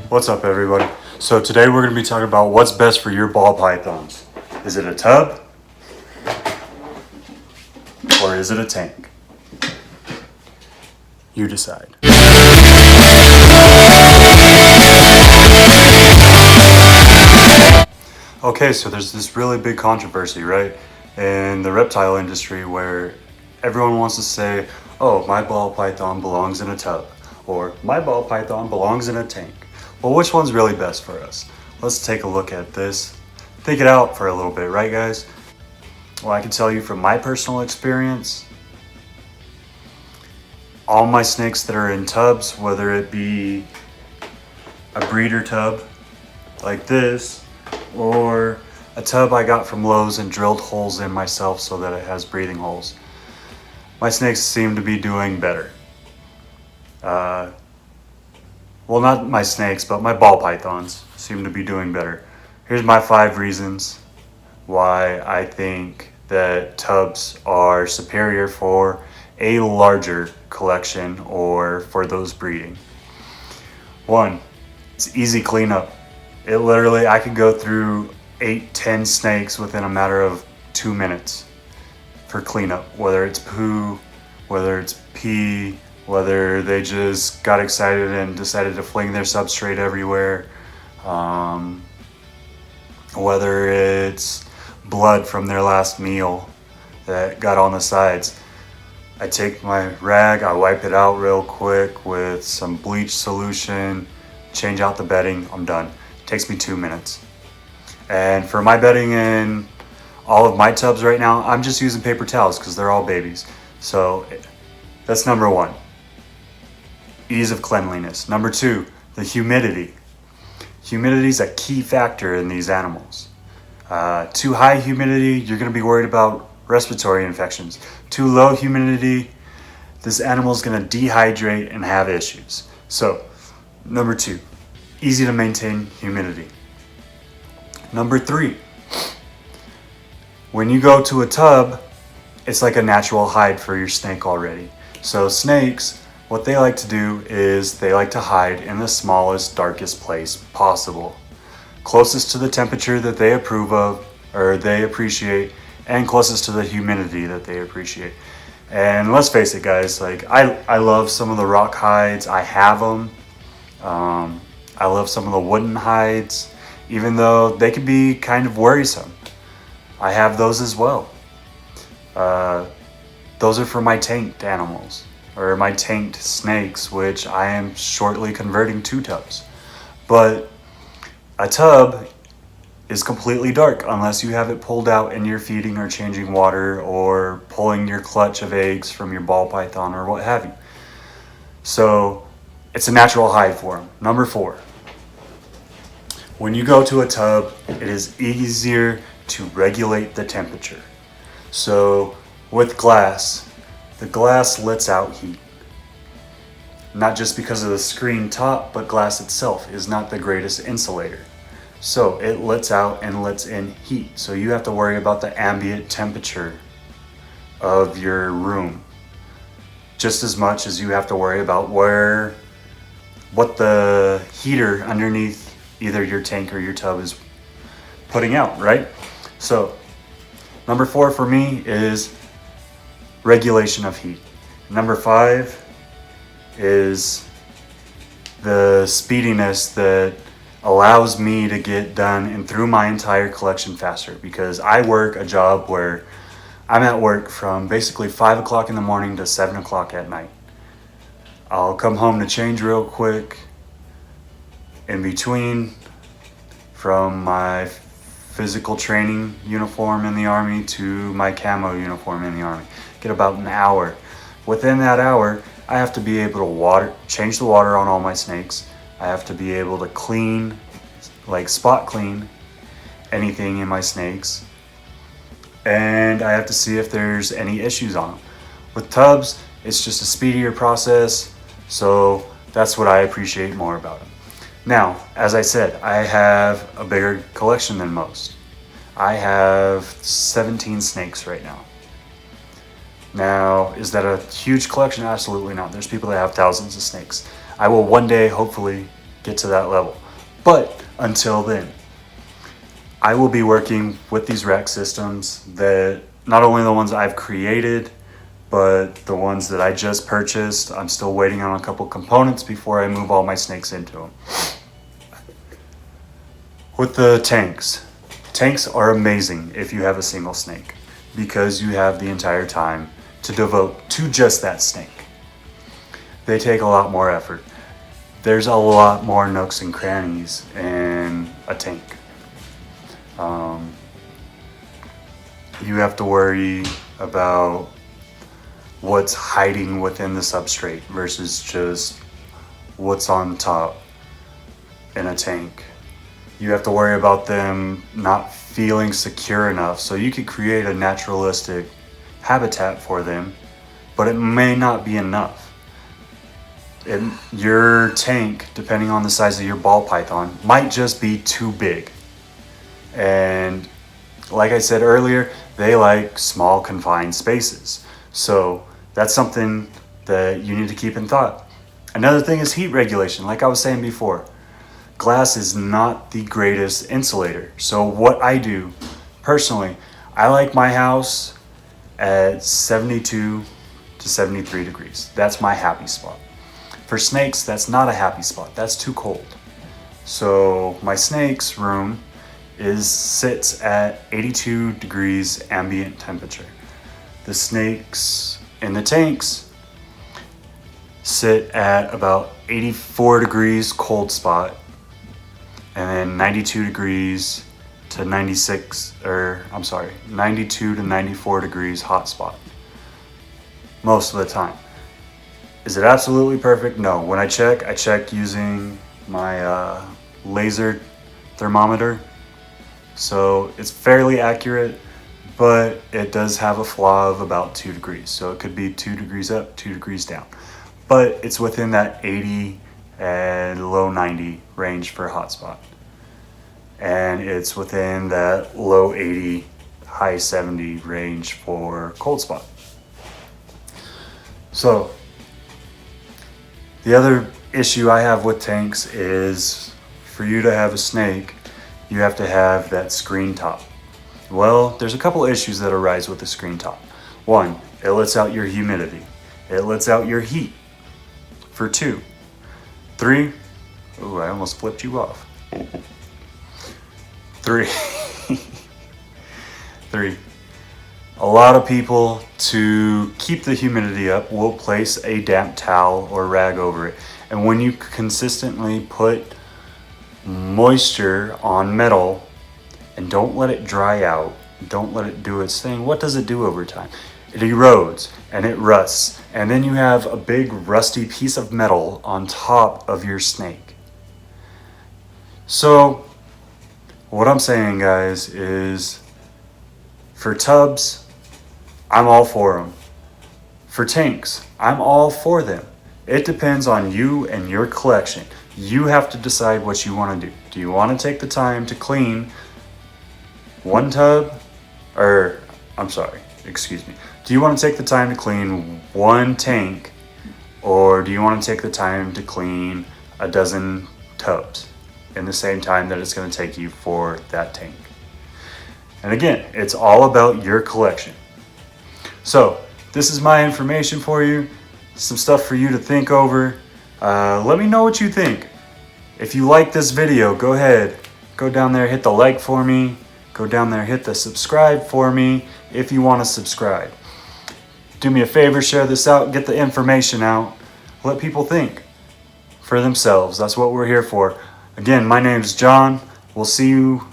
What's up, everybody? So today we're going to be talking about what's best for your ball pythons. Is it a tub or is it a tank? You decide. Okay, so there's this really big controversy, right, in the reptile industry where everyone wants to say, oh, my ball python belongs in a tub, or my ball python belongs in a tank. Well, which one's really best for us? Let's take a look at this. Think it out for a little bit, right, guys? Well, I can tell you from my personal experience, all my snakes that are in tubs, whether it be a breeder tub like this, or a tub I got from Lowe's and drilled holes in myself so that it has breathing holes, my snakes seem to be doing better. Well, not my snakes, but my ball pythons seem to be doing better. Here's my 5 reasons why I think that tubs are superior for a larger collection or for those breeding. 1, it's easy cleanup. It literally, I could go through 8-10 snakes within a matter of 2 minutes for cleanup, whether it's poo, whether it's pee, whether they just got excited and decided to fling their substrate everywhere, whether it's blood from their last meal that got on the sides. I take my rag, I wipe it out real quick with some bleach solution, change out the bedding, I'm done. It takes me 2 minutes. And for my bedding in all of my tubs right now, I'm just using paper towels because they're all babies. So that's number 1. Ease of cleanliness. Number 2, the humidity. Humidity is a key factor in these animals. Too high humidity, you're going to be worried about respiratory infections. Too low humidity, this animal is going to dehydrate and have issues. So, number 2, easy to maintain humidity. Number 3, when you go to a tub, it's like a natural hide for your snake already. So snakes, what they like to do is they like to hide in the smallest, darkest place possible, closest to the temperature that they approve of or they appreciate, and closest to the humidity that they appreciate. And let's face it, guys, like I love some of the rock hides. I have them. I love some of the wooden hides, even though they can be kind of worrisome. I have those as well. Those are for my tanked animals, or my tanked snakes, which I am shortly converting to tubs. But a tub is completely dark unless you have it pulled out and you're feeding or changing water or pulling your clutch of eggs from your ball python or what have you. So it's a natural hide for them. Number 4, when you go to a tub, it is easier to regulate the temperature. So with glass, the glass lets out heat. Not just because of the screen top, but glass itself is not the greatest insulator. So it lets out and lets in heat. So you have to worry about the ambient temperature of your room just as much as you have to worry about what the heater underneath either your tank or your tub is putting out, right? So number 4 for me is regulation of heat. Number 5 is the speediness that allows me to get done and through my entire collection faster, because I work a job where I'm at work from basically 5 o'clock in the morning to 7 o'clock at night. I'll come home to change real quick. In between, from my physical training uniform in the Army to my camo uniform in the Army, get about an hour. Within that hour, I have to be able to change the water on all my snakes. I have to be able to clean, like spot clean, anything in my snakes. And I have to see if there's any issues on them. With tubs, it's just a speedier process, so that's what I appreciate more about them. Now, as I said, I have a bigger collection than most. I have 17 snakes right now. Now, is that a huge collection? Absolutely not. There's people that have thousands of snakes. I will one day, hopefully, get to that level. But until then, I will be working with these rack systems, that not only the ones I've created, but the ones that I just purchased. I'm still waiting on a couple components before I move all my snakes into them. With the tanks, tanks are amazing if you have a single snake, because you have the entire time to devote to just that snake. They take a lot more effort. There's a lot more nooks and crannies in a tank. You have to worry about what's hiding within the substrate versus just what's on top in a tank. You have to worry about them not feeling secure enough, so you could create a naturalistic habitat for them, but it may not be enough. Your tank, depending on the size of your ball python, might just be too big. And like I said earlier, they like small confined spaces. So that's something that you need to keep in thought. Another thing is heat regulation. Like I was saying before, glass is not the greatest insulator. So what I do personally, I like my house at 72 to 73 degrees. That's my happy spot. For snakes, that's not a happy spot. That's too cold. So my snake's room sits at 82 degrees ambient temperature. The snakes in the tanks sit at about 84 degrees cold spot, and then 92 degrees to 92 to 94 degrees hot spot most of the time. Is it absolutely perfect? No. When I check using my laser thermometer. So it's fairly accurate, but it does have a flaw of about 2 degrees. So it could be 2 degrees up, 2 degrees down. But it's within that 80 and low 90 range for hotspot. And it's within that low 80, high 70 range for cold spot. So the other issue I have with tanks is, for you to have a snake, you have to have that screen top. Well, there's a couple issues that arise with the screen top. One, it lets out your humidity. It lets out your heat. For 2. 3, ooh, I almost flipped you off. 3. 3. A lot of people, to keep the humidity up, will place a damp towel or rag over it. And when you consistently put moisture on metal and don't let it dry out, don't let it do its thing, what does it do over time? It erodes and it rusts, and then you have a big rusty piece of metal on top of your snake. So what I'm saying, guys, is for tubs, I'm all for them. For tanks, I'm all for them. It depends on you and your collection. You have to decide what you want to do. Do you want to take the time to clean one tub? Do you want to take the time to clean one tank, or do you want to take the time to clean a dozen tubs in the same time that it's going to take you for that tank? And again, it's all about your collection. So this is my information for you, some stuff for you to think over. Let me know what you think. If you like this video, go ahead, go down there, hit the like for me. Go down there, hit the subscribe for me if you want to subscribe. Do me a favor, share this out, get the information out. Let people think for themselves. That's what we're here for. Again, my name's John. We'll see you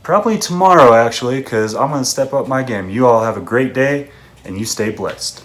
probably tomorrow, actually, because I'm going to step up my game. You all have a great day, and you stay blessed.